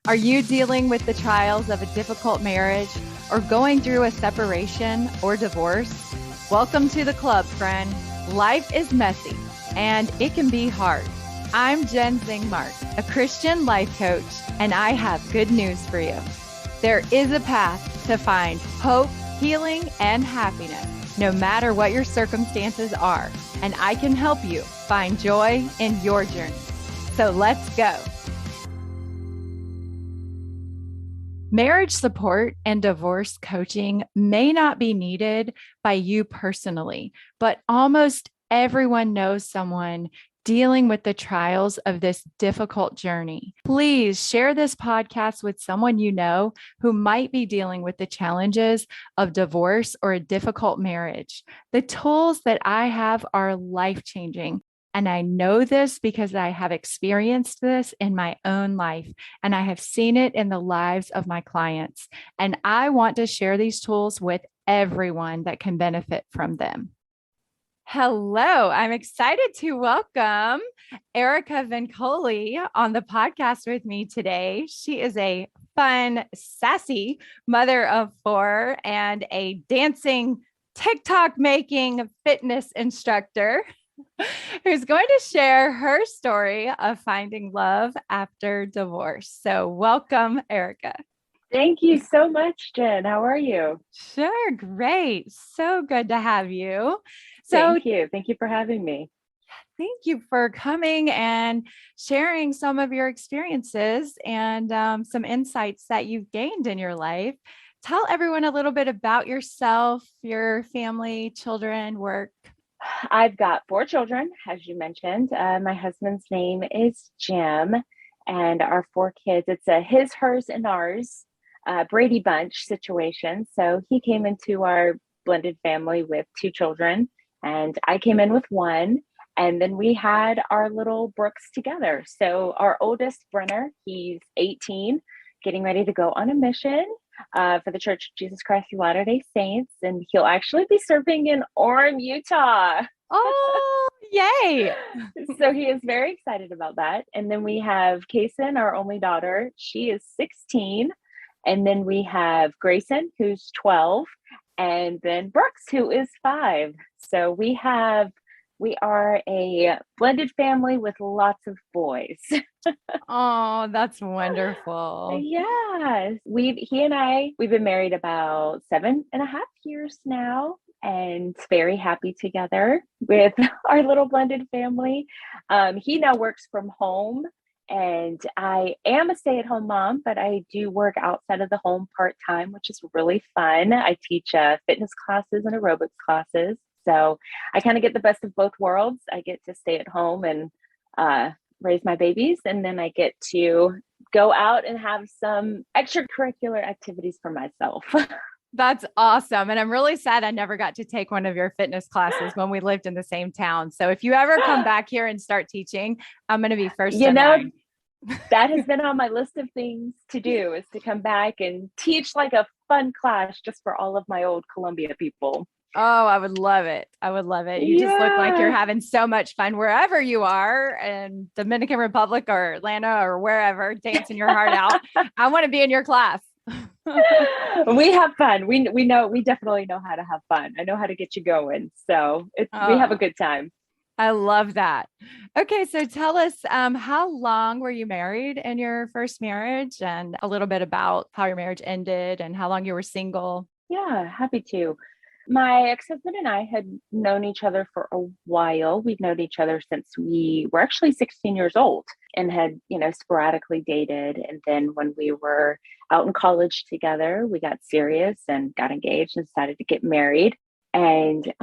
Are you dealing with the trials of a difficult marriage or going through a separation or divorce? Welcome to the club, friend. Life is messy and it can be hard. I'm Jenn a Christian life coach, and I have good news for you. There is a path to find hope, healing, and happiness, no matter what your circumstances are, and I can help you find joy in your journey. So let's go. Marriage support and divorce coaching may not be needed by you personally, but almost everyone knows someone dealing with the trials of this difficult journey. Please share this podcast with someone you know who might be dealing with the challenges of divorce or a difficult marriage. The tools that I have are life-changing. And I know this because I have experienced this in my own life, and I have seen it in the lives of my clients. And I want to share these tools with everyone that can benefit from them. Hello, I'm excited to welcome Erica Vincoli on the podcast with me today. She is a fun, sassy mother of four and a dancing, TikTok making fitness instructor who's going to share her story of finding love after divorce. So welcome, Erica. Thank you so much, Jen. How are you? Sure. Great. So good to have you. Thank you. Thank you for having me. Thank you for coming and sharing some of your experiences and some insights that you've gained in your life. Tell everyone a little bit about yourself, your family, children, work. I've got 4 children, as you mentioned. My husband's name is Jim, and our 4 kids, it's a his, hers, and ours Brady Bunch situation. So he came into our blended family with 2 children, and I came in with 1. And then we had our little Brooks together. So our oldest, Brenner, he's 18, getting ready to go on a mission for the Church of Jesus Christ of Latter-day Saints. And he'll actually be serving in Orem, Utah. Oh, yay. So he is very excited about that. And then we have Kaysen, our only daughter. She is 16. And then we have Grayson, who's 12. And then Brooks, who is 5. So we are a blended family with lots of boys. Oh, that's wonderful. Yeah. He and I, we've been married about 7.5 years now, and very happy together with our little blended family. He now works from home, and I am a stay-at-home mom, but I do work outside of the home part-time, which is really fun. I teach fitness classes and aerobics classes. So I kind of get the best of both worlds. I get to stay at home and raise my babies, and then I get to go out and have some extracurricular activities for myself. That's awesome. And I'm really sad I never got to take one of your fitness classes when we lived in the same town. So if you ever come back here and start teaching, I'm going to be first in line. That has been on my list of things to do, is to come back and teach like a fun class just for all of my old Columbia people. Oh, I would love it. I would love it. You just look like you're having so much fun wherever you are, in Dominican Republic or Atlanta or wherever, dancing your heart out. I want to be in your class. We have fun. We definitely know how to have fun. I know how to get you going. So we have a good time. I love that. Okay. So tell us, how long were you married in your first marriage, and a little bit about how your marriage ended and how long you were single? Yeah, happy to. My ex-husband and I had known each other for a while. We've known each other since we were actually 16 years old, and had, sporadically dated. And then when we were out in college together, we got serious and got engaged and decided to get married. And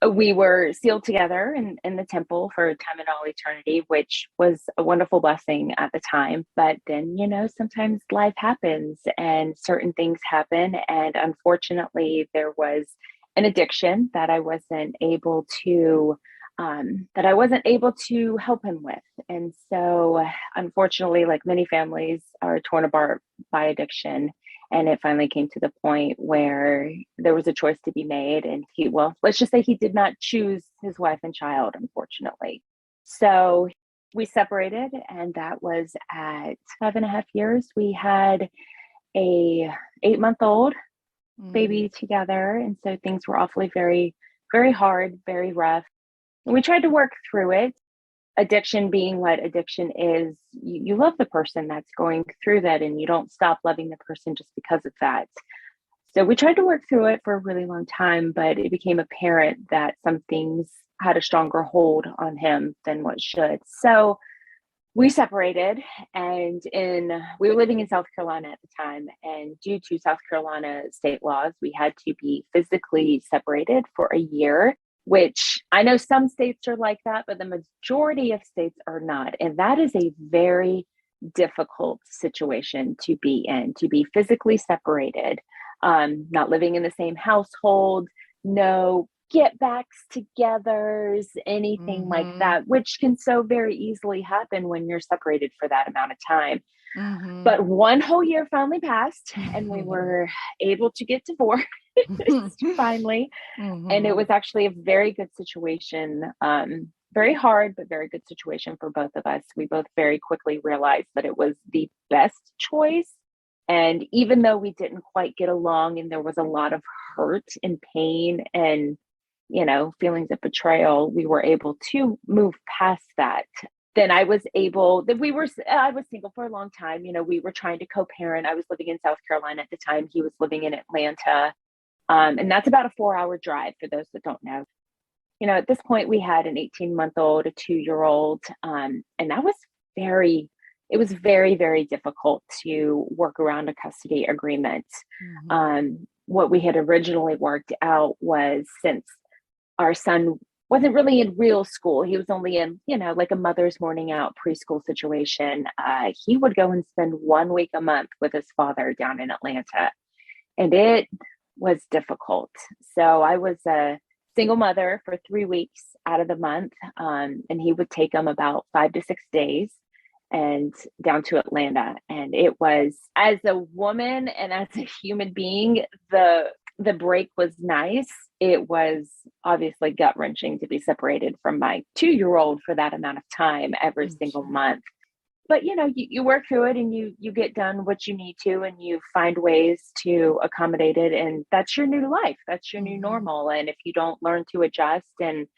we were sealed together in the temple for time and all eternity, which was a wonderful blessing at the time. But then, sometimes life happens and certain things happen. And unfortunately, there was an addiction that I wasn't able to help him with. And so unfortunately, like many families are torn apart by addiction. And it finally came to the point where there was a choice to be made. And let's just say he did not choose his wife and child, unfortunately. So We separated, and that was at 5.5 years. We had a 8-month-old Mm, baby together. And so things were awfully very, very hard, very rough. And we tried to work through it. Addiction being what addiction is, you love the person that's going through that, and you don't stop loving the person just because of that. So we tried to work through it for a really long time, but it became apparent that some things had a stronger hold on him than what should. So we separated, and we were living in South Carolina at the time, and due to South Carolina state laws, we had to be physically separated for a year, which I know some states are like that, but the majority of states are not. And that is a very difficult situation to be in, to be physically separated, not living in the same household, no get backs togethers, anything like mm-hmm, that, which can so very easily happen when you're separated for that amount of time. mm-hmm. But one whole year finally passed, and we were able to get divorced finally. And it Mm-hmm. was actually a very good situation. Very hard, but very good situation for both of us. We both very quickly realized that it was the best choice. And even though we didn't quite get along and there was a lot of hurt and pain and feelings of betrayal, we were able to move past that. Then I was able that I was single for a long time. We were trying to co-parent. I was living in South Carolina at the time. He was living in Atlanta. And that's about a 4-hour drive for those that don't know. At this point, we had an 18-month-old, a 2-year-old, and it was very, very difficult to work around a custody agreement. Mm-hmm. What we had originally worked out was, since our son wasn't really in real school, he was only in, like a mother's morning out preschool situation. He would go and spend 1 week a month with his father down in Atlanta. And it was difficult. So I was a single mother for 3 weeks out of the month. And he would take them about 5 to 6 days and down to Atlanta. And it was, as a woman and as a human being, the break was nice. It was obviously gut wrenching to be separated from my 2-year-old for that amount of time every I'm single sure. month. But you work through it, and you get done what you need to, and you find ways to accommodate it, and that's your new life, that's your new Mm-hmm. normal. And if you don't learn to adjust and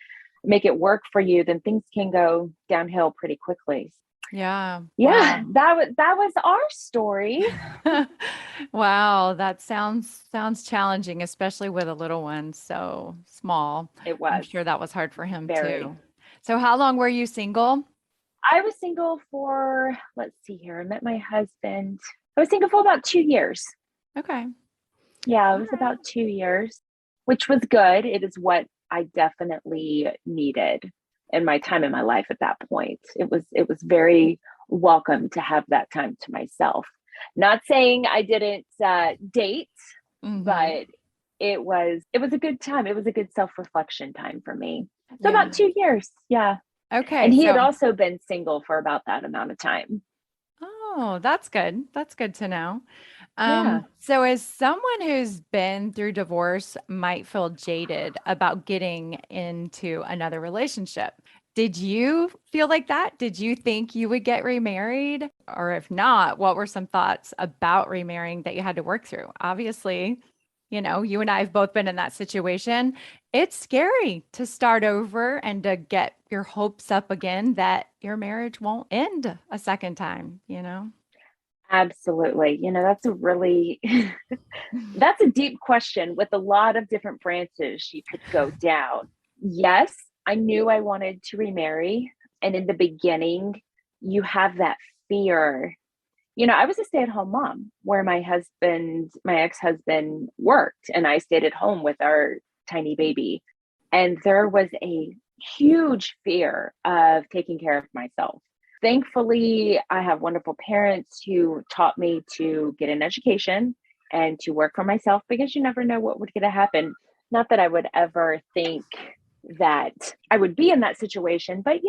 make it work for you, then things can go downhill pretty quickly. Yeah. Yeah, Wow. that was our story. Wow, that sounds challenging, especially with a little one so small. It I'm was sure that was hard for him very. too. So how long were you single? I was single for, let's see here, I met my husband, I was single for about 2 years. Okay. Yeah, it All was right. about 2 years, which was good. It is what I definitely needed in my time in my life at that point. It was very welcome to have that time to myself. Not saying I didn't date, Mm-hmm. but it was a good time. It was a good self-reflection time for me. So about Yeah. 2 years, yeah. Okay. And he had So, also been single for about that amount of time. oh, that's good. That's good to know. Yeah. So as someone who's been through divorce might feel jaded about getting into another relationship. Did you feel like that? Did you think you would get remarried? Or if not, what were some thoughts about remarrying that you had to work through? Obviously, you and I have both been in that situation. It's scary to start over and to get your hopes up again that your marriage won't end a second time? Absolutely. That's a really that's a deep question with a lot of different branches you could go down. Yes, I knew I wanted to remarry, and in the beginning, you have that fear. I was a stay-at-home mom where my ex-husband worked, and I stayed at home with our tiny baby. And there was a huge fear of taking care of myself. Thankfully, I have wonderful parents who taught me to get an education and to work for myself, because you never know what would get to happen. Not that I would ever think that I would be in that situation, but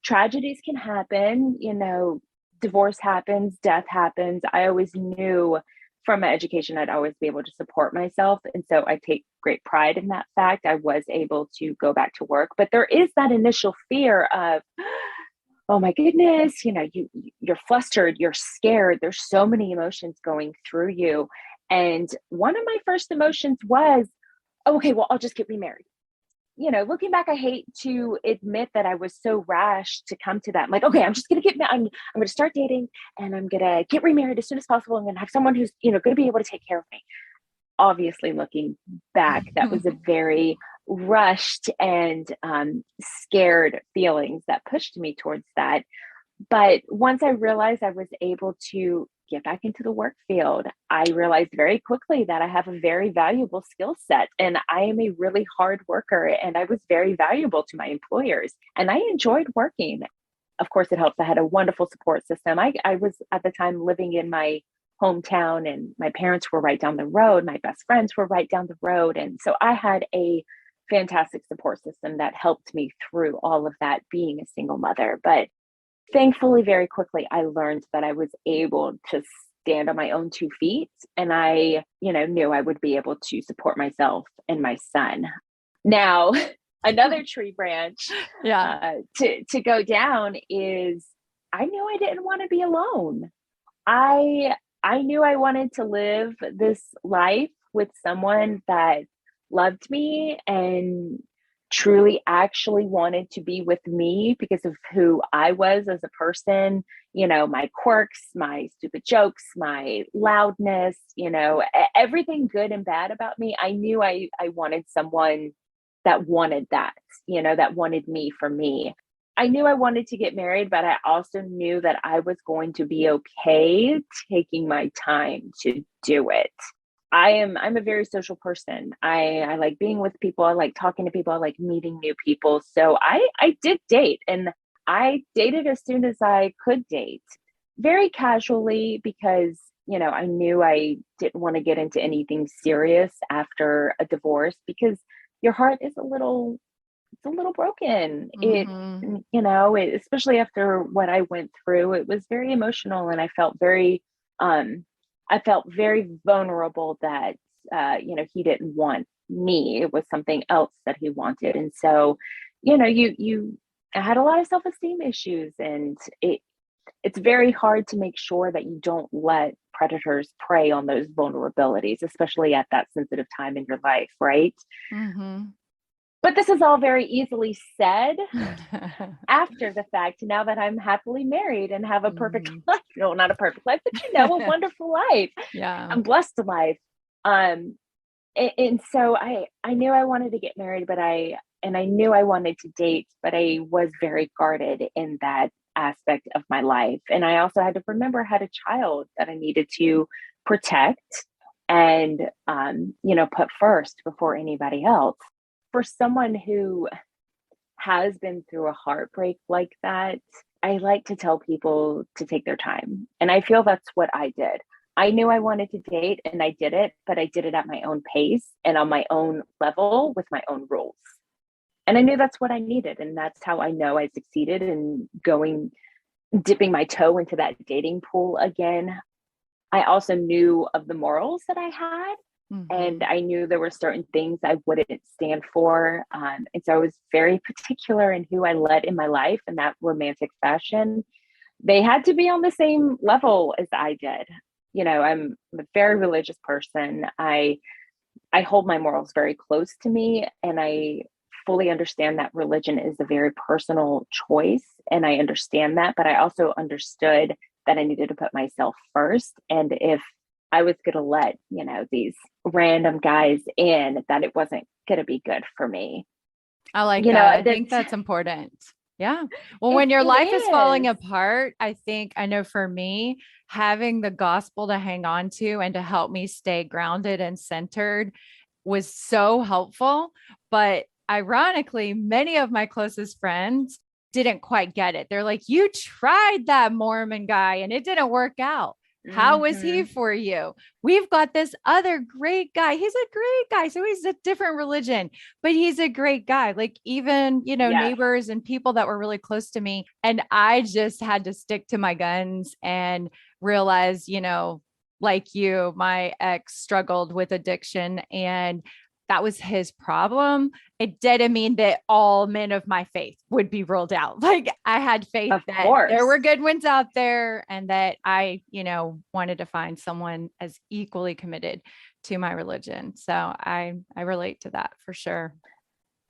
tragedies can happen, divorce happens, death happens. I always knew from my education I'd always be able to support myself. And so I take great pride in that fact. I was able to go back to work, but there is that initial fear of, oh my goodness, you're flustered, you're scared. There's so many emotions going through you. And one of my first emotions was, oh, okay, well, I'll just get remarried. Looking back, I hate to admit that I was so rash to come to that. I'm like, okay, I'm just gonna I'm gonna start dating, and I'm gonna get remarried as soon as possible. I'm gonna have someone who's, gonna be able to take care of me. Obviously, looking back, that was a very rushed and scared feelings that pushed me towards that. But once I realized I was able to get back into the work field, I realized very quickly that I have a very valuable skill set and I am a really hard worker, and I was very valuable to my employers and I enjoyed working. Of course, it helps. I had a wonderful support system. I was at the time living in my hometown and my parents were right down the road. My best friends were right down the road. And so I had a fantastic support system that helped me through all of that being a single mother. But thankfully, very quickly, I learned that I was able to stand on my own 2 feet, and I, knew I would be able to support myself and my son. Now, another tree branch Yeah. to go down is I knew I didn't want to be alone. I knew I wanted to live this life with someone that loved me and truly actually wanted to be with me because of who I was as a person, my quirks, my stupid jokes, my loudness, everything good and bad about me. I knew I wanted someone that wanted that, that wanted me for me. I knew I wanted to get married, but I also knew that I was going to be okay taking my time to do it. I'm a very social person. I like being with people. I like talking to people. I like meeting new people. So I did date, and I dated as soon as I could date, very casually because, I knew I didn't want to get into anything serious after a divorce because your heart is it's a little broken. Mm-hmm. Especially after what I went through, it was very emotional and um, I felt very vulnerable that, he didn't want me. It was something else that he wanted. And so, I had a lot of self-esteem issues, and it's very hard to make sure that you don't let predators prey on those vulnerabilities, especially at that sensitive time in your life, right? Mm-hmm. But this is all very easily said after the fact, now that I'm happily married and have a perfect Mm-hmm. life. No, not a perfect life, but a wonderful life. Yeah. I'm blessed life. Um, and so I knew I wanted to get married, and I knew I wanted to date, but I was very guarded in that aspect of my life. And I also had to remember I had a child that I needed to protect and, put first before anybody else. For someone who has been through a heartbreak like that, I like to tell people to take their time. And I feel that's what I did. I knew I wanted to date and I did it, but I did it at my own pace and on my own level with my own rules. And I knew that's what I needed. And that's how I know I succeeded in dipping my toe into that dating pool again. I also knew of the morals that I had, and Mm-hmm. I knew there were certain things I wouldn't stand for. And so I was very particular in who I let in my life in that romantic fashion. They had to be on the same level as I did. I'm a very religious person. I hold my morals very close to me, and I fully understand that religion is a very personal choice. And I understand that, but I also understood that I needed to put myself first. And if I was going to let, these random guys in, that it wasn't going to be good for me. I like that. I think That's, that's important. Yeah. Well, it, when your it life is falling is. apart, I know for me, having the gospel to hang on to and to help me stay grounded and centered was so helpful. But ironically, many of my closest friends didn't quite get it. They're like, you tried that Mormon guy and it didn't work out. How was he Mm-hmm. for you? We've got this other great guy. He's a great guy. So he's a different religion, but he's a great guy. Like even, Yes. neighbors and people that were really close to me. And I just had to stick to my guns and realize, like you, my ex struggled with addiction and that was his problem, it didn't mean that all men of my faith would be ruled out. Like I had faith Of that there course. were good ones out there and that I, wanted to find someone as equally committed to my religion. So I relate to that for sure.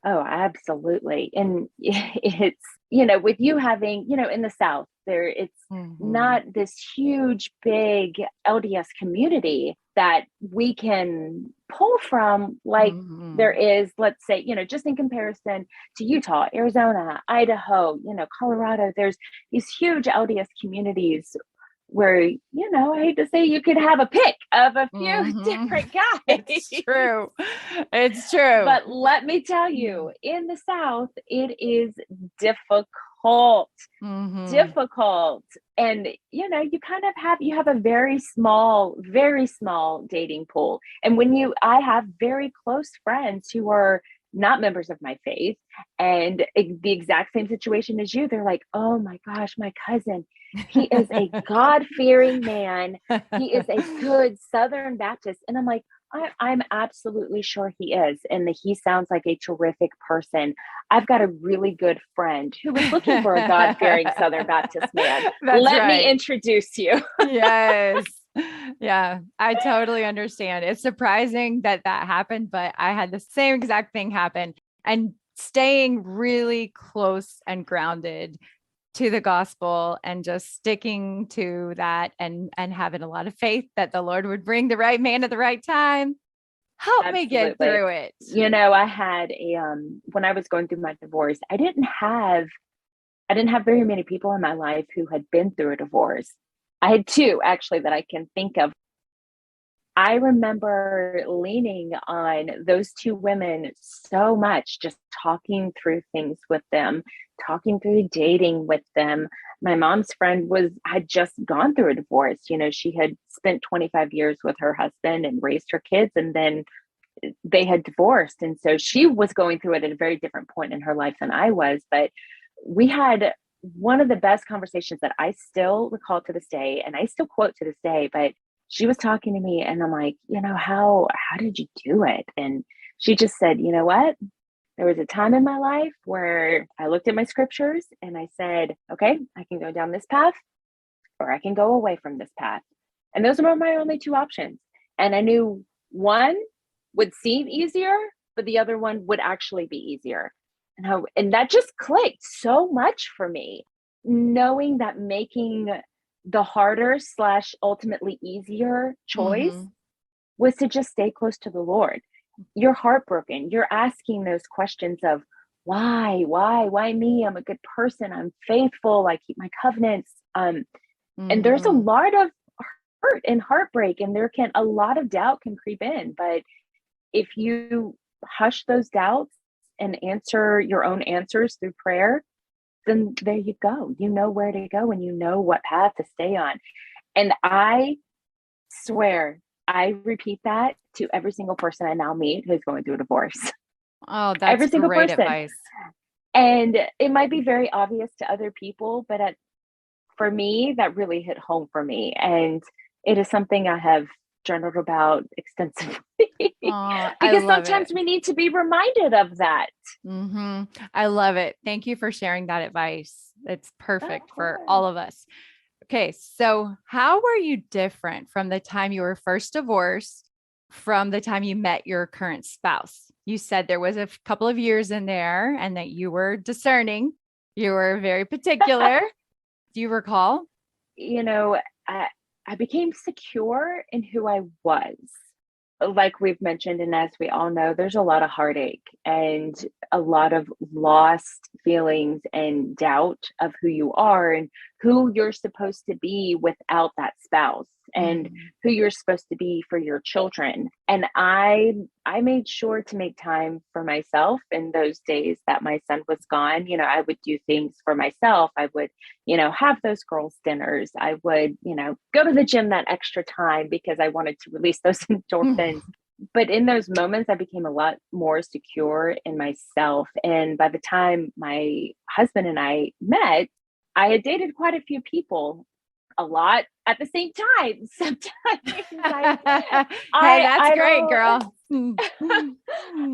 Oh, absolutely. And it's, with you having, in the South, it's Mhm. not this huge, big LDS community that we can pull from, like there Mhm. is, let's say, just in comparison to Utah, Arizona, Idaho, Colorado, there's these huge LDS communities where, I hate to say you could have a pick of a few Mhm. different guys. It's true. It's true. But let me tell you, in the South, it is difficult, Mhm. difficult. And, you kind of you have a very small dating pool. And I have very close friends who are not members of my faith and the exact same situation as you. They're like, oh my gosh, my cousin, he is a God-fearing man. He is a good Southern Baptist. And I'm like, I'm absolutely sure he is. And he sounds like a terrific person. I've got a really good friend who was looking for a God fearing Southern Baptist man. That's Let me right. introduce you. Yes. Yeah, I totally understand. It's surprising that that happened, but I had the same exact thing happen. And staying really close and grounded to the gospel and just sticking to that and having a lot of faith that the Lord would bring the right man at the right time. Help me get Absolutely. through it. I had when I was going through my divorce, I didn't have very many people in my life who had been through a divorce. I had two actually that I can think of. I remember leaning on those two women so much, just talking through things with them, talking through dating with them. My mom's friend had just gone through a divorce. She had spent 25 years with her husband and raised her kids, and then they had divorced. And so she was going through it at a very different point in her life than I was. But we had one of the best conversations that I still recall to this day, and I still quote to this day. But she was talking to me, and I'm like, how did you do it? And she just said, you know what? There was a time in my life where I looked at my scriptures and I said, okay, I can go down this path or I can go away from this path. And those were my only two options. And I knew one would seem easier, but the other one would actually be easier. And that just clicked so much for me, knowing that making the harder slash ultimately easier choice Mhm. was to just stay close to the Lord. You're heartbroken. You're asking those questions of why me? I'm a good person. I'm faithful. I keep my covenants. And there's a Mhm. lot of hurt and heartbreak, and a lot of doubt can creep in. But if you hush those doubts and answer your own answers through prayer, then there you go. You know where to go and you know what path to stay on. And I swear, I repeat that to every single person I now meet who's going through a divorce. Oh, that's Every single great person. advice. And it might be very obvious to other people, but for me, that really hit home for me. And it is something I have journaled about extensively Oh, I because love sometimes it. we need to be reminded of that. I love it. Thank you for sharing that advice. It's Of perfect for course. all of us. Okay, so how were you different from the time you were first divorced from the time you met your current spouse? You said there was a couple of years in there and that you were discerning. You were very particular. Do you recall? you know, I, I became secure in who I was. Like we've mentioned, and as we all know, there's a lot of heartache and a lot of lost feelings and doubt of who you are and who you're supposed to be without that spouse and Mhm. who you're supposed to be for your children. And I made sure to make time for myself in those days that my son was gone. I would do things for myself. I would, have those girls' dinners. I would, go to the gym that extra time because I wanted to release those endorphins. But in those moments, I became a lot more secure in myself. And by the time my husband and I met, I had dated quite a few people, a lot at the same time. Sometimes Hey, that's I great, don't girl. I'm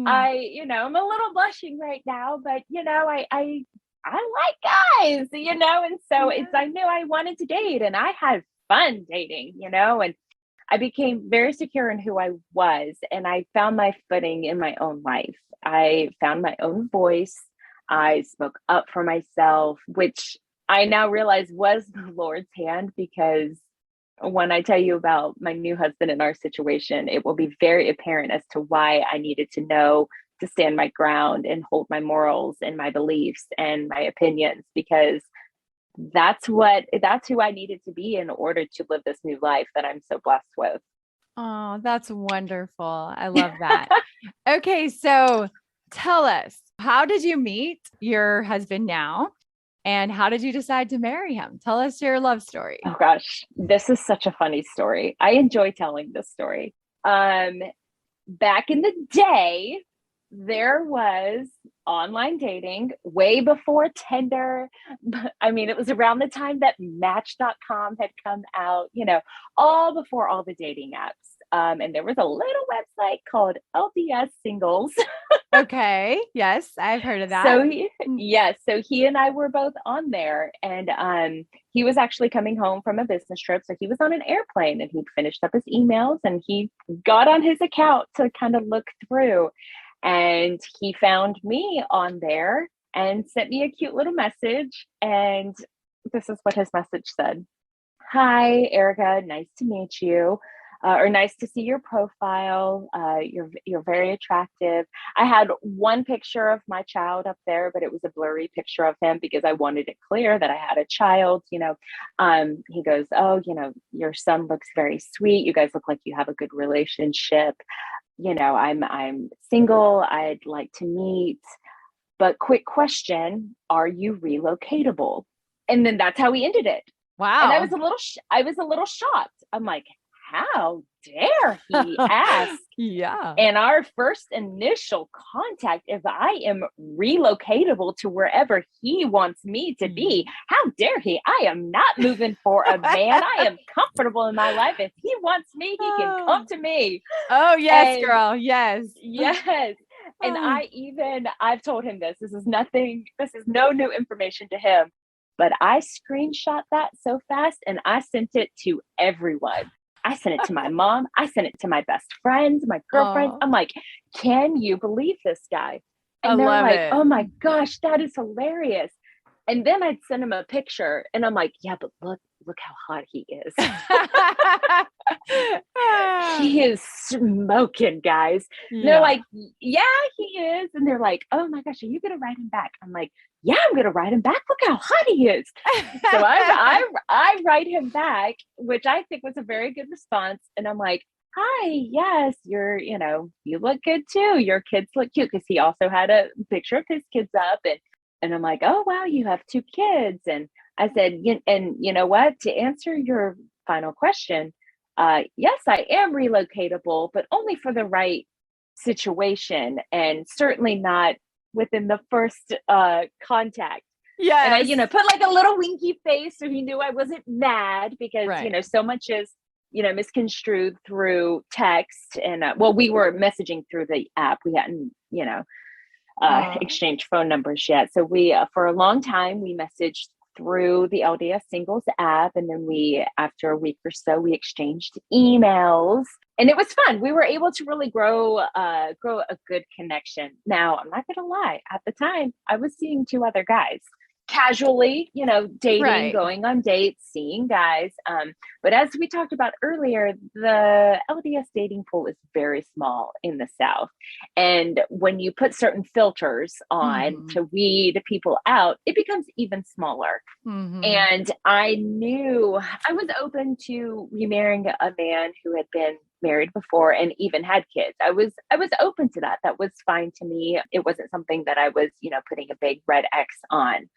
a little blushing right now, but I like guys, and so I knew I wanted to date and I had fun dating, and I became very secure in who I was, and I found my footing in my own life. I found my own voice. I spoke up for myself, which I now realize was the Lord's hand, because when I tell you about my new husband and our situation, it will be very apparent as to why I needed to know to stand my ground and hold my morals and my beliefs and my opinions, because that's who I needed to be in order to live this new life that I'm so blessed with. Oh, that's wonderful. I love that. Okay, so tell us, how did you meet your husband now? And how did you decide to marry him? Tell us your love story. Oh gosh, this is such a funny story. I enjoy telling this story. Back in the day, there was online dating way before Tinder. I mean, it was around the time that Match.com had come out, all before all the dating apps. And there was a little website called LDS Singles. Okay. Yes, I've heard of that. So he and I were both on there, and he was actually coming home from a business trip. So he was on an airplane and he'd finished up his emails and he got on his account to kind of look through. And he found me on there and sent me a cute little message. And this is what his message said. Hi, Erica. Nice to meet you. Or nice to see your profile. You're very attractive. I had one picture of my child up there, but it was a blurry picture of him because I wanted it clear that I had a child. He goes, "Oh, your son looks very sweet. You guys look like you have a good relationship. I'm single. I'd like to meet, but quick question: are you relocatable?" And then that's how we ended it. Wow. And I was a little shocked. I'm like, how dare he ask? Yeah. And our first initial contact, if I am relocatable to wherever he wants me to be, how dare he? I am not moving for a man. I am comfortable in my life. If he wants me, he can come to me. Oh, yes, girl. Yes. Yes. And I've told him this. This is no new information to him. But I screenshot that so fast and I sent it to everyone. I sent it to my mom. I sent it to my best friends, my girlfriends. I'm like, can you believe this guy? And they're like, oh my gosh, that is hilarious. And then I'd send him a picture and I'm like, yeah, but look how hot he is. He is smoking, guys. Yeah. They're like, yeah, he is. And they're like, oh my gosh, are you going to write him back? I'm like, yeah, I'm going to write him back. Look how hot he is. So I write him back, which I think was a very good response. And I'm like, hi, yes, you look good too. Your kids look cute. Cause he also had a picture of his kids up and I'm like, oh, wow, you have 2 kids. And I said, and you know what, to answer your final question, yes, I am relocatable, but only for the right situation and certainly not within the first contact. Yeah. And I, put like a little winky face so he knew I wasn't mad because, so much is, misconstrued through text. And we were messaging through the app. We hadn't, exchanged phone numbers yet. So we, for a long time, we messaged through the LDS Singles app. And then after a week or so, we exchanged emails and it was fun. We were able to really grow a good connection. Now, I'm not going to lie. At the time, I was seeing 2 other guys casually, dating, going on dates, seeing guys. But as we talked about earlier, the LDS dating pool is very small in the South. And when you put certain filters on to weed people out, it becomes even smaller. And I knew I was open to remarrying a man who had been married before and even had kids. I was open to that. That was fine to me. It wasn't something that I was, putting a big red X on.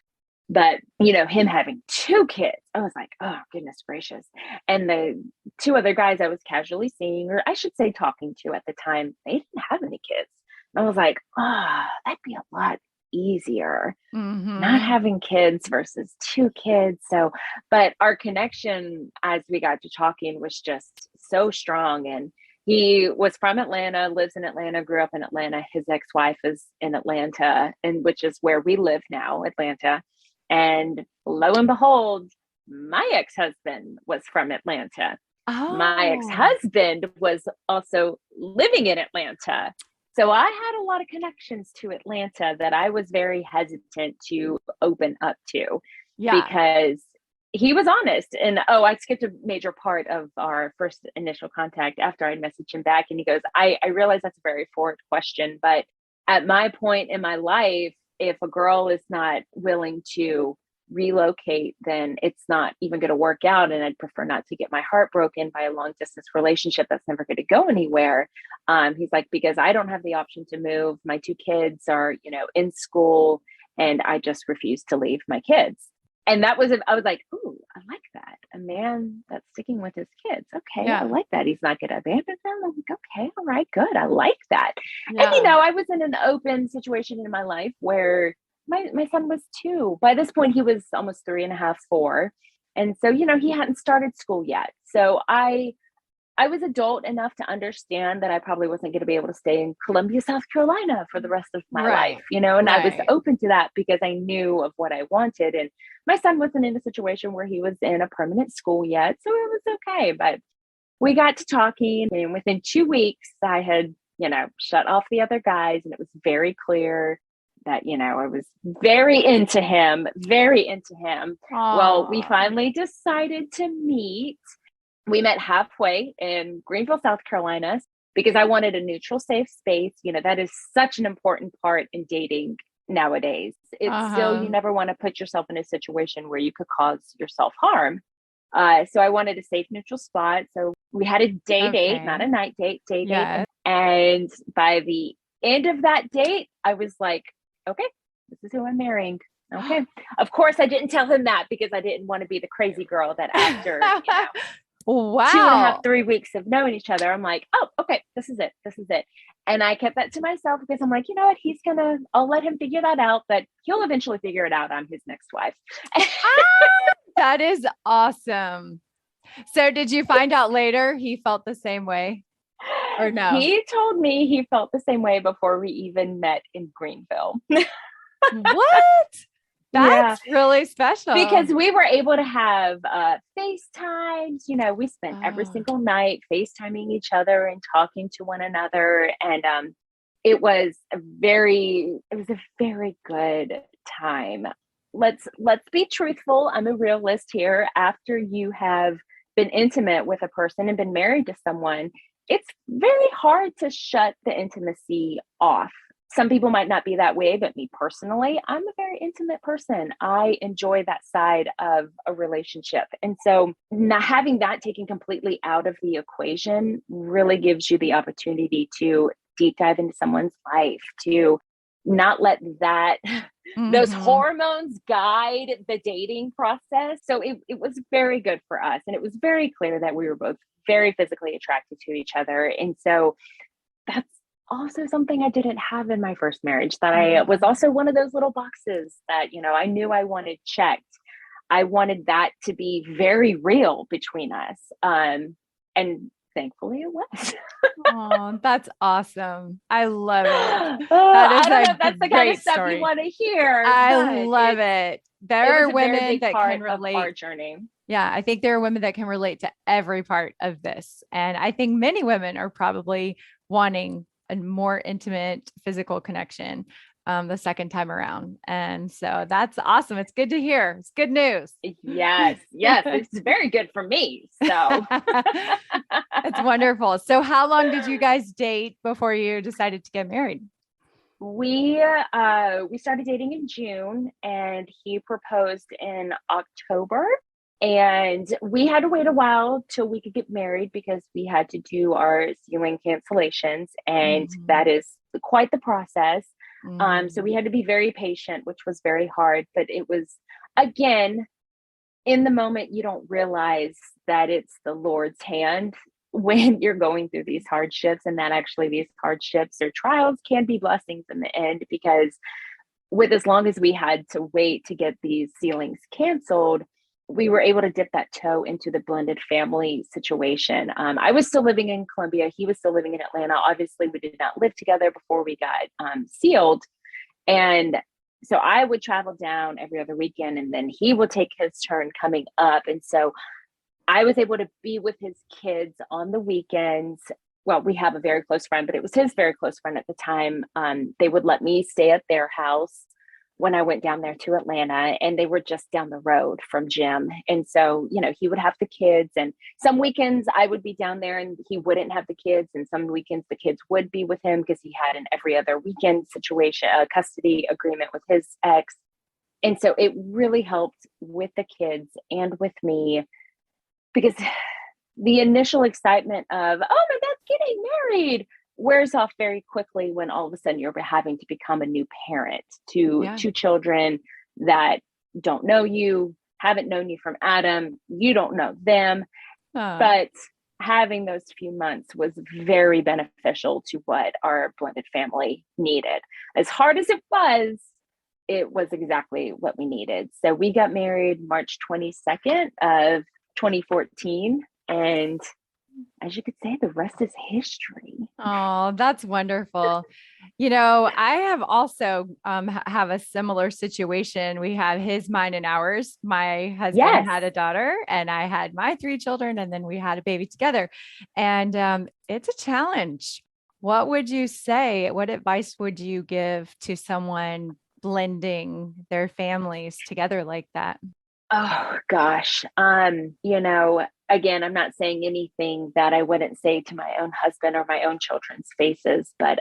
But, him having 2 kids, I was like, oh, goodness gracious. And the 2 other guys I was casually seeing, or I should say talking to at the time, they didn't have any kids. And I was like, that'd be a lot easier not having kids versus 2 kids. So, but our connection as we got to talking was just so strong. And, He was from Atlanta, lives in Atlanta, grew up in Atlanta. His ex-wife is in Atlanta, and which is where we live now, Atlanta. And lo and behold, my ex-husband was from Atlanta. My Oh, ex-husband was also living in Atlanta. So I had a lot of connections to Atlanta that I was very hesitant to open up to yeah. because he was honest. And oh, I skipped a major part of our first initial contact after I messaged him back. And he goes, I realize that's a very forward question, but at my point in my life, if a girl is not willing to relocate, then it's not even going to work out. And I'd prefer not to get my heart broken by a long distance relationship that's never going to go anywhere. He's like, because I don't have the option to move. My two kids are, in school, and I just refuse to leave my kids. And I was like, ooh, I like that. A man that's sticking with his kids. Okay, I Yeah. like that. He's not going to abandon them. I'm like, okay, all right, good. I like that. And, Yeah. I was in an open situation in my life where my son was 2. By this point, he was almost 3.5, 4. And so, he hadn't started school yet. So I was adult enough to understand that I probably wasn't going to be able to stay in Columbia, South Carolina for the rest of my life, Right. and I was Right. open to that because I knew of what I wanted. And my son wasn't in a situation where he was in a permanent school yet. So it was okay. But we got to talking, and within 2 weeks, I had, shut off the other guys. And it was very clear that, I was very into him, very into him. Well, we Oh, finally decided to meet. We met halfway in Greenville, South Carolina, because I wanted a neutral, safe space. That is such an important part in dating nowadays. It's still, you uh-huh. never want to put yourself in a situation where you could cause yourself harm. So I wanted a safe, neutral spot. So we had a day date, not Okay. a night date, day date. Yes. And by the end of that date, I was like, okay, this is who I'm marrying. Okay. Of course, I didn't tell him that because I didn't want to be the crazy girl that after, 2.5, Wow. 3 weeks of knowing each other, I'm like, oh, okay, this is it. This is it. And I kept that to myself because I'm like, you know what? I'll let him figure that out, but he'll eventually figure it out. I'm his next wife. Ah, that is awesome. So did you find out later he felt the same way or no? He told me he felt the same way before we even met in Greenville. What? Yeah, That's really because special. we were able to have FaceTimes. We spent every Oh, single night FaceTiming each other and talking to one another. And it was a very good time. Let's be truthful. I'm a realist here. After you have been intimate with a person and been married to someone, it's very hard to shut the intimacy off. Some people might not be that way, but me personally, I'm a very intimate person. I enjoy that side of a relationship. And so not having that taken completely out of the equation really gives you the opportunity to deep dive into someone's life, to not let that those mm-hmm. hormones guide the dating process. So it was very good for us. And it was very clear that we were both very physically attracted to each other. And so that's also something I didn't have in my first marriage, that I was Yeah. also one of those little boxes that, I knew I wanted checked. I wanted that to be very real between us. And thankfully it was. Oh, that's awesome. I love it. That is I don't a know if that's the kind of great stuff you story. want to hear, I but love it. it There was are a very women big that can part of our relate. journey. Yeah, I think there are women that can relate to every part of this. And I think many women are probably wanting a more intimate physical connection the second time around. And so that's awesome. It's good to hear. It's good news. Yes, yes, it's very good for me. So It's wonderful. So how long did you guys date before you decided to get married? we started dating in June, and he proposed in October. And we had to wait a while till we could get married because we had to do our ceiling cancellations, and that Mhm. is quite the process. So we Mhm. had to be very patient, which was very hard, but it was, again, in the moment, you don't realize that it's the Lord's hand when you're going through these hardships, and that actually these hardships or trials can be blessings in the end. Because with as long as we had to wait to get these ceilings canceled, we were able to dip that toe into the blended family situation. I was still living in Columbia. He was still living in Atlanta. Obviously, we did not live together before we got sealed. And so I would travel down every other weekend, and then he would take his turn coming up. And so I was able to be with his kids on the weekends. Well, we have a very close friend, but it was his very close friend at the time. They would let me stay at their house when I went down there to Atlanta, and they were just down the road from Jim. And so, he would have the kids, and some weekends I would be down there and he wouldn't have the kids. And some weekends the kids would be with him because he had an every other weekend situation, a custody agreement with his ex. And so it really helped with the kids and with me, because the initial excitement of, oh, my dad's getting married, wears off very quickly when all of a sudden you're having to become a new parent to two children that don't know you, haven't known you from Adam, you don't know them. But having those few months was very beneficial to what our blended family needed. As hard as it was exactly what we needed. So we got married March 22nd of 2014. And as you could say, the rest is history. Oh, that's wonderful. I have also have a similar situation. We have his, mine, and ours. My husband had a daughter, and I had my 3 children, and then we had a baby together. And it's a challenge. What would you say? What advice would you give to someone blending their families together like that? Oh gosh. Again, I'm not saying anything that I wouldn't say to my own husband or my own children's faces, but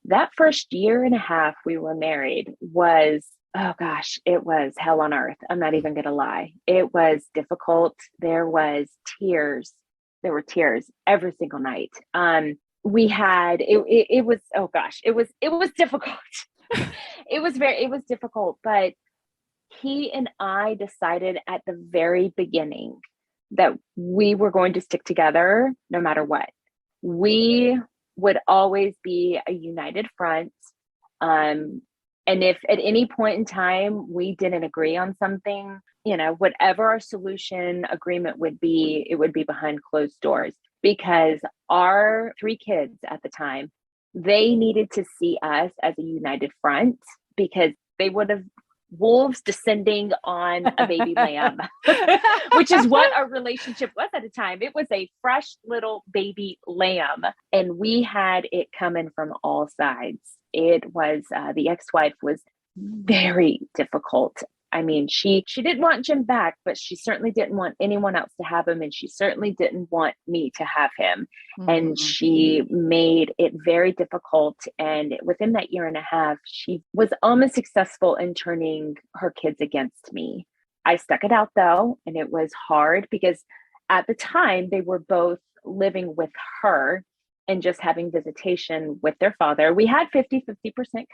that first year and a half we were married was, oh gosh, it was hell on earth. I'm not even going to lie. It was difficult. There was tears. There were tears every single night. We had, it was, oh gosh, it was difficult. It was difficult, but he and I decided at the very beginning that we were going to stick together no matter what. We would always be a united front. And if at any point in time we didn't agree on something, whatever our solution agreement would be, it would be behind closed doors, because our 3 kids at the time, they needed to see us as a united front, because they would have wolves descending on a baby lamb, which is what our relationship was at the time. It was a fresh little baby lamb, and we had it coming from all sides. It was, the ex-wife was very difficult. I mean, she didn't want Jim back, but she certainly didn't want anyone else to have him. And she certainly didn't want me to have him. Mm-hmm. And she made it very difficult. And within that year and a half, she was almost successful in turning her kids against me. I stuck it out though. And it was hard because at the time they were both living with her and just having visitation with their father. We had 50%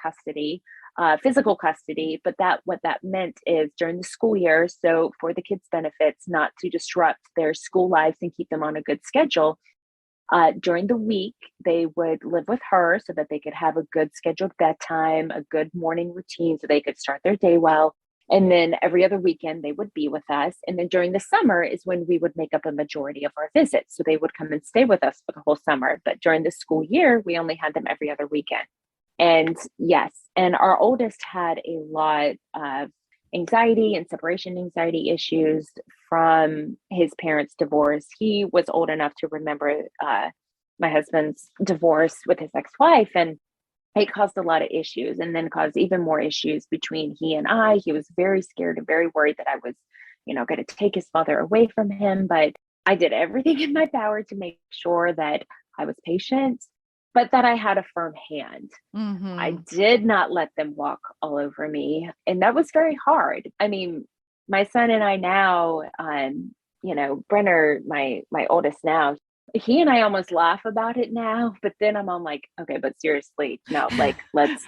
custody, physical custody, but what that meant is during the school year, so for the kids' benefits, not to disrupt their school lives and keep them on a good schedule, during the week, they would live with her so that they could have a good scheduled bedtime, a good morning routine so they could start their day well. And then every other weekend they would be with us. And then during the summer is when we would make up a majority of our visits. So they would come and stay with us for the whole summer. But during the school year, we only had them every other weekend. And yes, and our oldest had a lot of anxiety and separation anxiety issues from his parents' divorce. He was old enough to remember my husband's divorce with his ex-wife, and it caused a lot of issues, and then caused even more issues between he and I. He was very scared and very worried that I was, going to take his father away from him. But I did everything in my power to make sure that I was patient, but that I had a firm hand. Mm-hmm. I did not let them walk all over me. And that was very hard. I mean, my son and I now, Brenner, my oldest now, he and I almost laugh about it now, but then I'm like, okay, but seriously, no, like, let's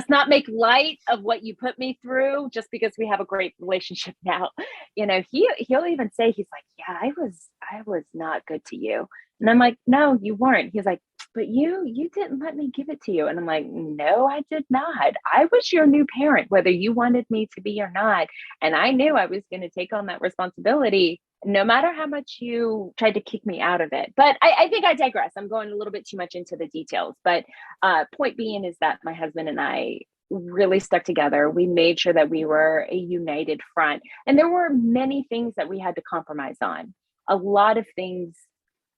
not make light of what you put me through just because we have a great relationship now. He'll even say, he's like, yeah, I was not good to you. And I'm like, no, you weren't. He's like, but you didn't let me give it to you. And I'm like, no, I did not. I was your new parent, whether you wanted me to be or not. And I knew I was going to take on that responsibility, no matter how much you tried to kick me out of it. But I think I digress. I'm going a little bit too much into the details. But point being is that my husband and I really stuck together. We made sure that we were a united front. And there were many things that we had to compromise on. A lot of things,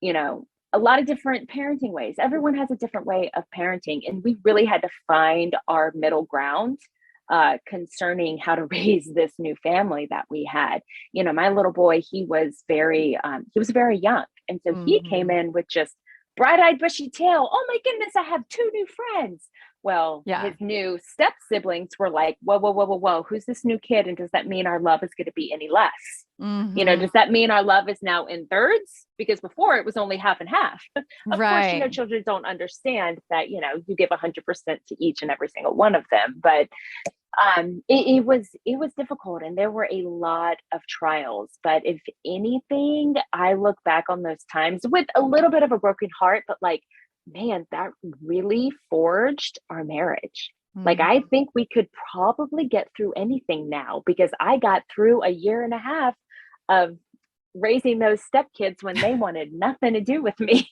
a lot of different parenting ways. Everyone has a different way of parenting. And we really had to find our middle ground concerning how to raise this new family that we had. My little boy, he was very young. And so he came in with just bright-eyed, bushy tail. Oh my goodness, I have two new friends. Well, his new step siblings were like, whoa, whoa, whoa, whoa, whoa. Who's this new kid? And does that mean our love is going to be any less? Does that mean our love is now in thirds? Because before it was only half and half. Of course, children don't understand that, you give 100% to each and every single one of them. But it was difficult, and there were a lot of trials. But if anything, I look back on those times with a little bit of a broken heart, but like, man, that really forged our marriage. Like, I think we could probably get through anything now, because I got through a year and a half of raising those stepkids when they wanted nothing to do with me.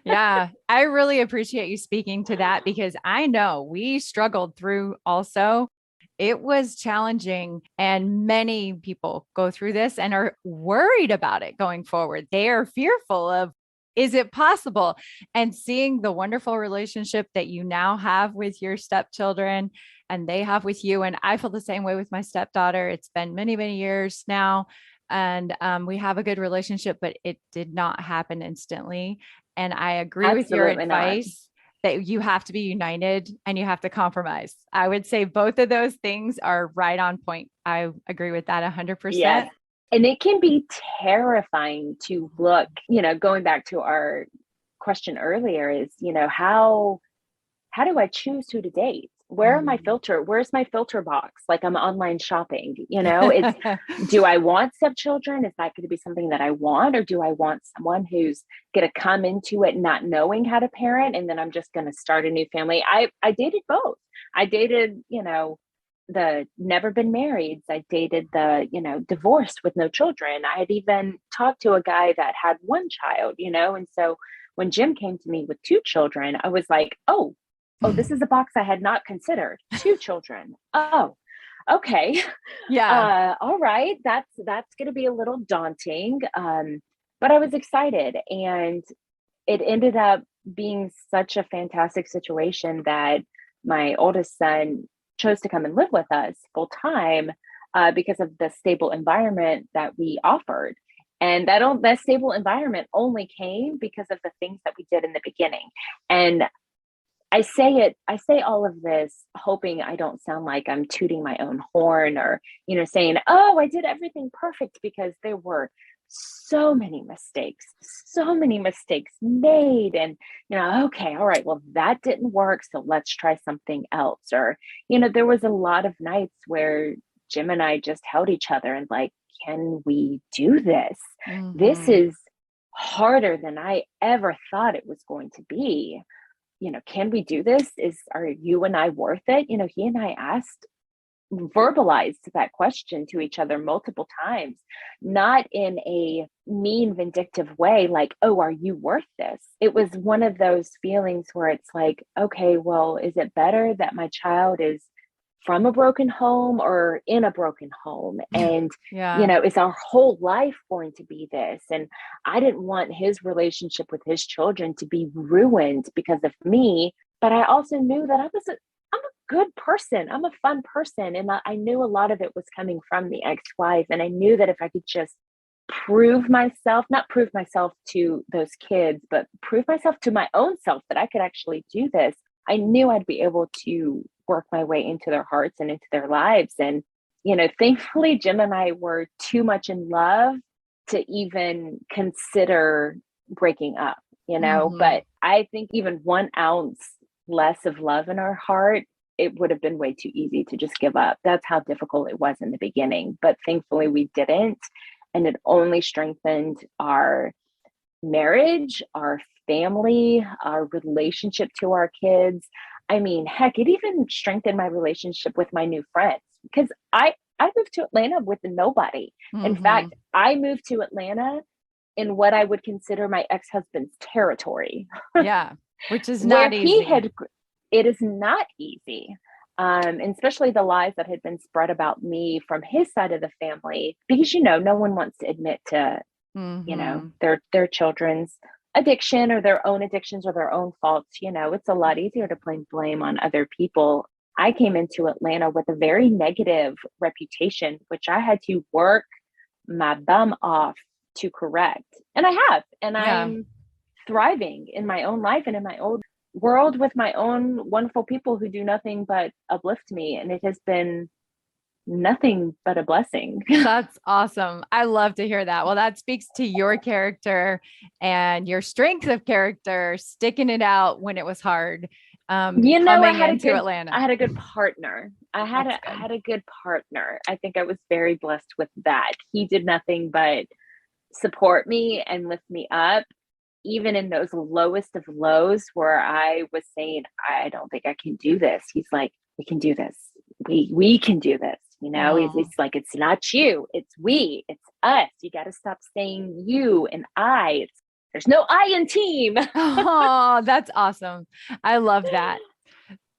Yeah, I really appreciate you speaking to that, because I know we struggled through also. It was challenging, and many people go through this and are worried about it going forward. They are fearful of, is it possible? And seeing the wonderful relationship that you now have with your stepchildren and they have with you. And I feel the same way with my stepdaughter. It's been many, many years now. And we have a good relationship, but it did not happen instantly. And I agree with your advice that you have to be united and you have to compromise. I would say both of those things are right on point. I agree with that 100%. Yes. And it can be terrifying to look, going back to our question earlier is, how do I choose who to date? Where's my filter box? Like, I'm online shopping, it's, do I want stepchildren? Is that going to be something that I want? Or do I want someone who's going to come into it not knowing how to parent, and then I'm just going to start a new family? I dated both. I dated, the never been married. I dated the, divorced with no children. I had even talked to a guy that had one child, and so when Jim came to me with two children, I was like, oh, this is a box I had not considered. Two children. Oh, okay. Yeah. All right. That's going to be a little daunting. But I was excited, and it ended up being such a fantastic situation that my oldest son chose to come and live with us full time because of the stable environment that we offered. And that stable environment only came because of the things that we did in the beginning. And I say all of this hoping I don't sound like I'm tooting my own horn or, saying, oh, I did everything perfect, because there were so many mistakes made. And, okay, all right, well, that didn't work, so let's try something else. Or, there was a lot of nights where Jim and I just held each other and like, can we do this? This is harder than I ever thought it was going to be. Can we do this? Are you and I worth it? He and I verbalized that question to each other multiple times, not in a mean, vindictive way, like, oh, are you worth this? It was one of those feelings where it's like, okay, well, is it better that my child is from a broken home or in a broken home? And, is our whole life going to be this? And I didn't want his relationship with his children to be ruined because of me. But I also knew that I'm a good person. I'm a fun person. And I knew a lot of it was coming from the ex-wife. And I knew that if I could just not prove myself to those kids, but prove myself to my own self that I could actually do this, I knew I'd be able to work my way into their hearts and into their lives. And, thankfully, Jim and I were too much in love to even consider breaking up, but I think even 1 ounce less of love in our heart, it would have been way too easy to just give up. That's how difficult it was in the beginning. But thankfully we didn't. And it only strengthened our marriage, our family, our relationship to our kids. I mean, heck, it even strengthened my relationship with my new friends because I moved to Atlanta with nobody. In Mm-hmm. fact, I moved to Atlanta in what I would consider my ex-husband's territory, Yeah. Which is where not he easy. had, it is not easy. And especially the lies that had been spread about me from his side of the family, because, no one wants to admit to, Mm-hmm. their children's addiction or their own addictions or their own faults. It's a lot easier to blame on other people. I came into Atlanta with a very negative reputation, which I had to work my bum off to correct. And I have, and Yeah. I'm thriving in my own life and in my own world with my own wonderful people who do nothing but uplift me. And it has been nothing but a blessing. That's awesome. I love to hear that. Well, that speaks to your character and your strength of character, sticking it out when it was hard, I coming had a into good Atlanta. I had a good partner. That's I good. had a good partner. I think I was very blessed with that. He did nothing but support me and lift me up, even in those lowest of lows where I was saying, I don't think I can do this. He's like, we can do this. We can do this. He's Oh, like, it's not you, it's we, it's us. You got to stop saying you and I. There's no I in team. oh, that's awesome. I love that.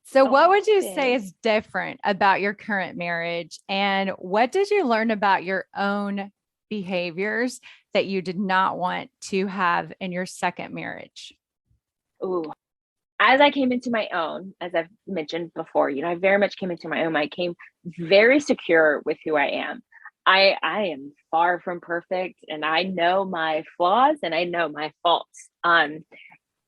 So, what Oh, would you say thanks. is different about your current marriage? And what did you learn about your own behaviors that you did not want to have in your second marriage? Ooh, as I came into my own, as I've mentioned before, I very much came into my own. I came very secure with who I am. I am far from perfect, and I know my flaws and I know my faults.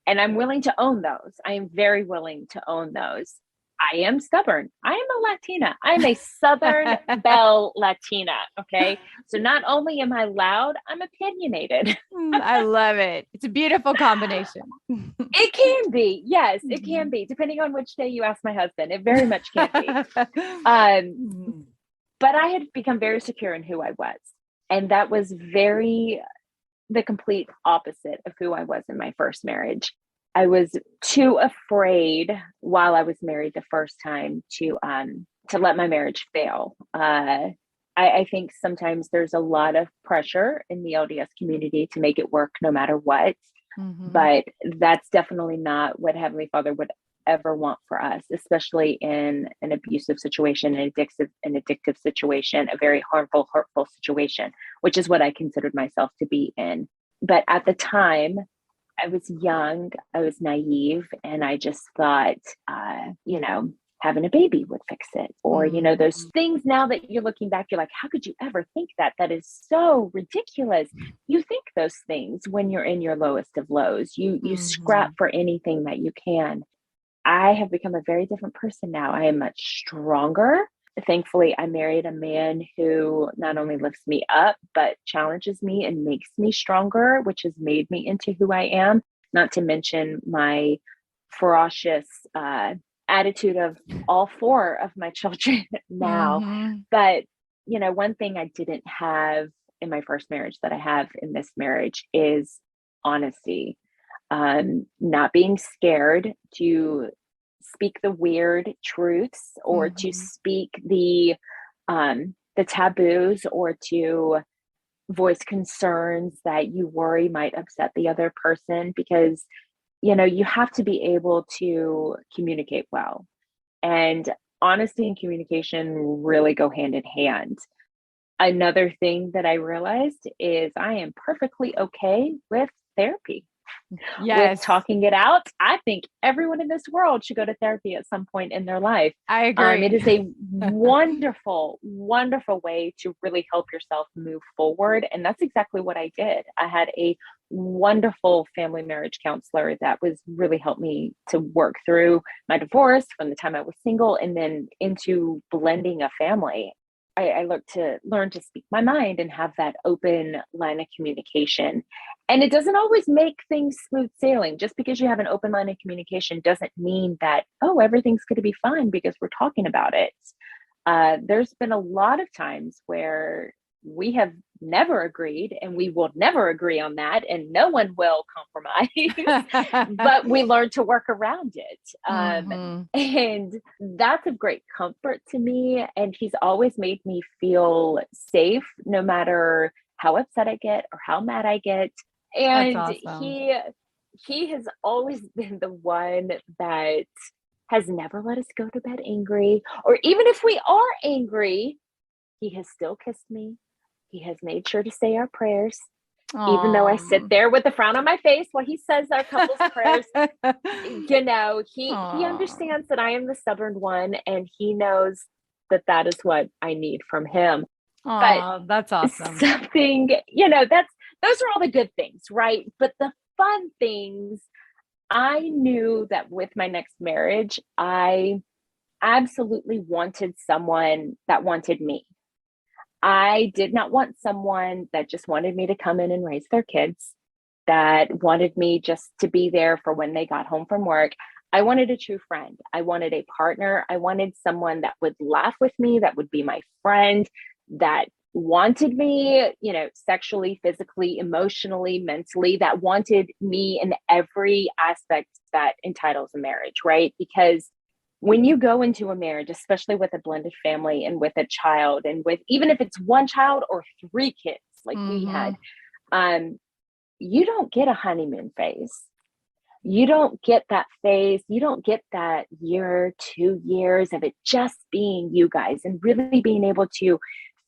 And I'm willing to own those. I am very willing to own those. I am stubborn. I am a Latina. I'm a Southern Belle Latina. Okay. So not only am I loud, I'm opinionated. I love it. It's a beautiful combination. It can be. Yes, it can be. Depending on which day you ask my husband, it very much can be. Um, but I had become very secure in who I was. And that was very the complete opposite of who I was in my first marriage. I was too afraid while I was married the first time to let my marriage fail. I think sometimes there's a lot of pressure in the LDS community to make it work no matter what, Mhm. but that's definitely not what Heavenly Father would ever want for us, especially in an abusive situation, an addictive situation, a very harmful, hurtful situation, which is what I considered myself to be in. But at the time, I was young, I was naive, and I just thought, having a baby would fix it. Or, those Mhm. things now that you're looking back, you're like, how could you ever think that? That is so ridiculous. You think those things when you're in your lowest of lows. You scrap Mhm. for anything that you can. I have become a very different person now. I am much stronger. Thankfully, I married a man who not only lifts me up, but challenges me and makes me stronger, which has made me into who I am. Not to mention my ferocious attitude of all four of my children now. Mhm. But, one thing I didn't have in my first marriage that I have in this marriage is honesty. Not being scared to speak the weird truths or to Mhm. speak the taboos or to voice concerns that you worry might upset the other person, because you have to be able to communicate well, and honesty and communication really go hand in hand. Another thing that I realized is I am perfectly okay with therapy, with Yes, talking it out. I think everyone in this world should go to therapy at some point in their life. I It agree. is a wonderful, wonderful way to really help yourself move forward. And that's exactly what I did. I had a wonderful family marriage counselor that was really helped me to work through my divorce from the time I was single and then into blending a family. I learn to speak my mind and have that open line of communication. And it doesn't always make things smooth sailing. Just because you have an open line of communication doesn't mean that, oh, everything's going to be fine because we're talking about it. There's been a lot of times where we have never agreed, and we will never agree on that, and no one will compromise, but we learn to work around it. Mm-hmm. And that's of great comfort to me. And he's always made me feel safe, no matter how upset I get or how mad I get. That's And awesome. he has always been the one that has never let us go to bed angry, or even if we are angry, he has still kissed me. He has made sure to say our prayers, even though I sit Aw. there with a frown on my face while he says our couple's prayers. You know, he Aw. understands that I am the stubborn one, and he knows that that is what I need from him. But Aw, that's awesome. something, that's those are all the good things, right? But the fun things, I knew that with my next marriage, I absolutely wanted someone that wanted me. I did not want someone that just wanted me to come in and raise their kids, that wanted me just to be there for when they got home from work. I wanted a true friend. I wanted a partner. I wanted someone that would laugh with me, that would be my friend, that wanted me, sexually, physically, emotionally, mentally, that wanted me in every aspect that entitles a marriage, right? Because when you go into a marriage, especially with a blended family and with a child, and with even if it's one child or three kids, like we Mm-hmm. had, um, you don't get a honeymoon phase. You don't get that phase. You don't get that year, 2 years of it just being you guys and really being able to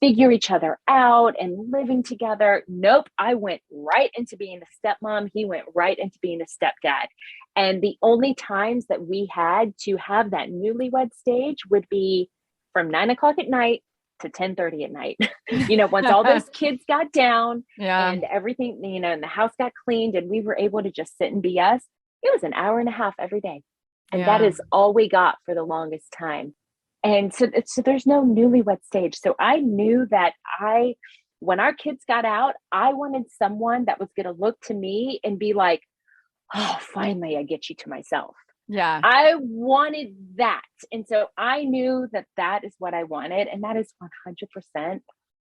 figure each other out and living together. Nope. I went right into being a stepmom. He went right into being a stepdad. And the only times that we had to have that newlywed stage would be from 9 o'clock at night to 10:30 at night. Once all those kids got down Yeah. and everything, and the house got cleaned and we were able to just sit and be us, it was an hour and a half every day. And that Yeah. is all we got for the longest time. And so there's no newlywed stage. So I knew that when our kids got out, I wanted someone that was going to look to me and be like, oh, finally, I get you to myself. Yeah. I wanted that. And so I knew that that is what I wanted. And that is 100%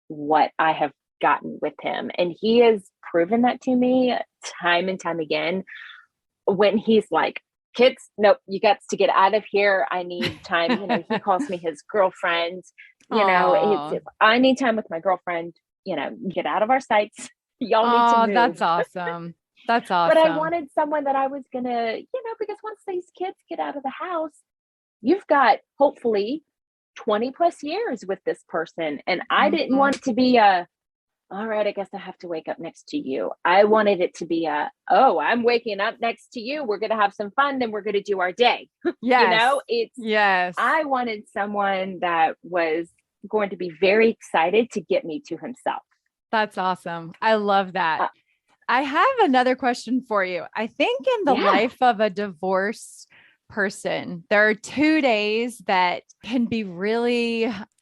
what I have gotten with him. And he has proven that to me time and time again. When he's like, kids, nope, you got to get out of here. I need time. He calls me his girlfriend. It's Oh, if I need time with my girlfriend, get out of our sights. Y'all need to oh, move. that's awesome. That's But I awesome. wanted someone that I was gonna, because once these kids get out of the house, you've got hopefully 20 plus years with this person. And I didn't Mm-hmm. want it to be all right, I guess I have to wake up next to you. I wanted it to be I'm waking up next to you. We're going to have some fun. Then we're going to do our day. Yes. I Yes. wanted someone that was going to be very excited to get me to himself. That's awesome. I love that. Uh, I have another question for you. I think in the yeah. life of a divorced person, there are 2 days that can be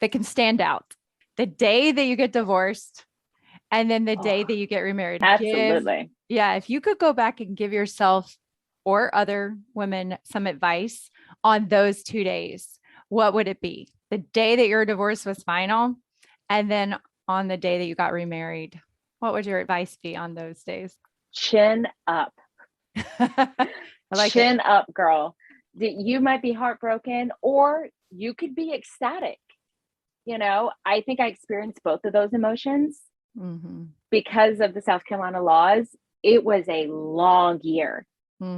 that can stand out. The day that you get divorced and then the Oh, day that you get remarried. absolutely. If you could go back and give yourself or other women some advice on those 2 days, what would it be? The day that your divorce was final, and then on the day that you got remarried, what would your advice be on those days? Chin up. I like it. Chin up, girl. You might be heartbroken or you could be ecstatic. I think I experienced both of those emotions Mm-hmm. because of the South Carolina laws. It was a long year.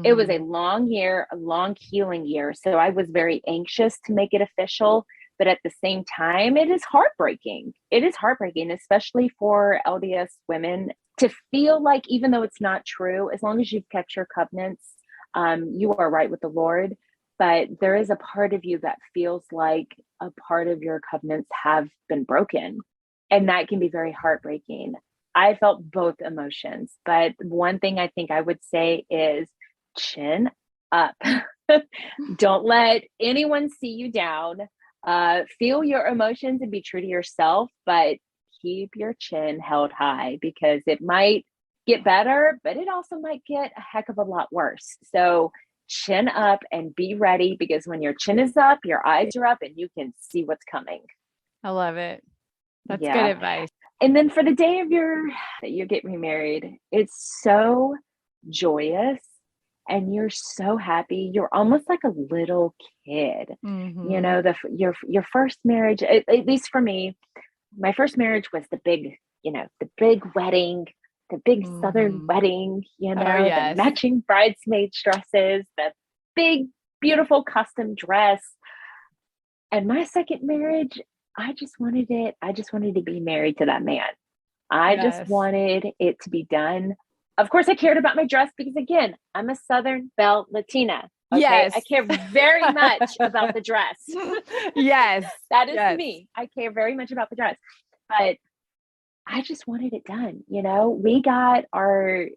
It was a Mm-hmm. long year, a long healing year. So I was very anxious to make it official. But at the same time, it is heartbreaking. It is heartbreaking, especially for LDS women, to feel like, even though it's not true, as long as you've kept your covenants, you are right with the Lord. But there is a part of you that feels like a part of your covenants have been broken. And that can be very heartbreaking. I felt both emotions. But one thing I think I would say is chin up. Don't let anyone see you down. Feel your emotions and be true to yourself, but keep your chin held high because it might get better, but it also might get a heck of a lot worse. So chin up and be ready, because when your chin is up, your eyes are up and you can see what's coming. I love it. That's good Yeah. advice. And then for the day of that you get remarried, it's so joyous and you're so happy. You're almost like a little kid. You Mm-hmm. know, your first marriage, at least for me, my first marriage was the big, the big wedding, the big Southern Mm-hmm. wedding, Oh, the yes. matching bridesmaids dresses, the big, beautiful custom dress. And my second marriage, I just wanted to be married to that man. I just Yes. wanted it to be done. Of course, I cared about my dress because, again, I'm a Southern Belle Latina. Okay. I Yes. care very much about the dress. Yes. That is Yes. me. I care very much about the dress. But I just wanted it done. We got our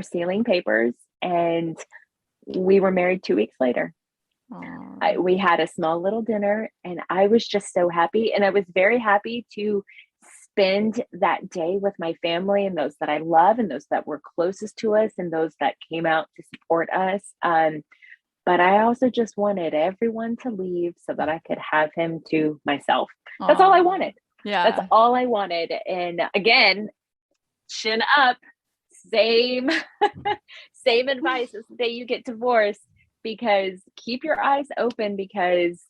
sealing papers and we were married 2 weeks later. Aw. We had a small little dinner and I was just so happy. And I was very happy to spend that day with my family and those that I love and those that were closest to us and those that came out to support us. But I also just wanted everyone to leave so that I could have him to myself. That's all I Aw. wanted. That's Yeah. all I wanted. And again, chin up, same, same advice as the day you get divorced, because keep your eyes open because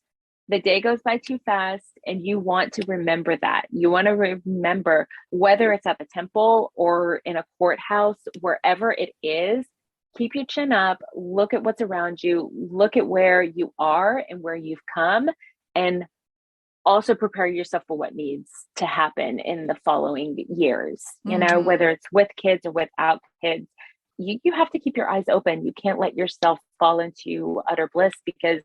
the day goes by too fast and you want to remember that. You want to remember whether it's at the temple or in a courthouse, wherever it is, keep your chin up, look at what's around you, look at where you are and where you've come, and also prepare yourself for what needs to happen in the following years, Mm-hmm. whether it's with kids or without kids. You have to keep your eyes open. You can't let yourself fall into utter bliss because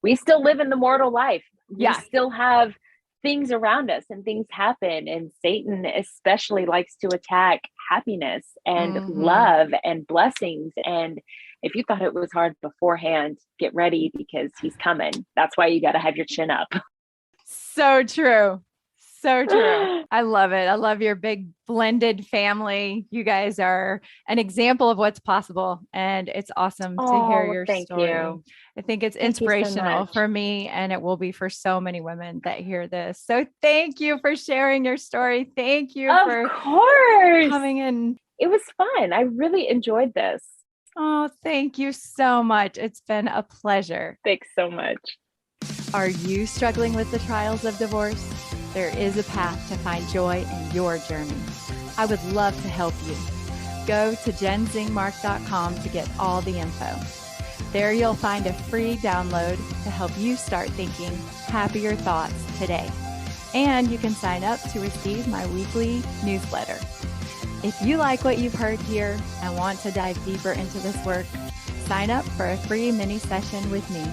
we still live in the mortal life. We Yeah. still have things around us and things happen. And Satan especially likes to attack happiness and Mm-hmm. love and blessings. And if you thought it was hard beforehand, get ready because he's coming. That's why you got to have your chin up. So true. So true. I love it. I love your big blended family. You guys are an example of what's possible. And it's awesome to hear Oh, your thank story. you. I think it's Thank you so inspirational much. for me, and it will be for so many women that hear this. So thank you for sharing your story. Thank you Of for course. coming in. It was fun. I really enjoyed this. Oh, thank you so much. It's been a pleasure. Thanks so much. Are you struggling with the trials of divorce? There is a path to find joy in your journey. I would love to help you. Go to jennzingmark.com to get all the info. There you'll find a free download to help you start thinking happier thoughts today. And you can sign up to receive my weekly newsletter. If you like what you've heard here and want to dive deeper into this work, sign up for a free mini session with me.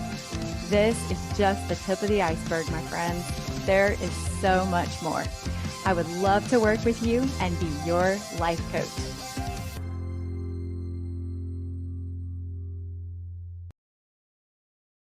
This is just the tip of the iceberg, my friends. There is so much more. I would love to work with you and be your life coach.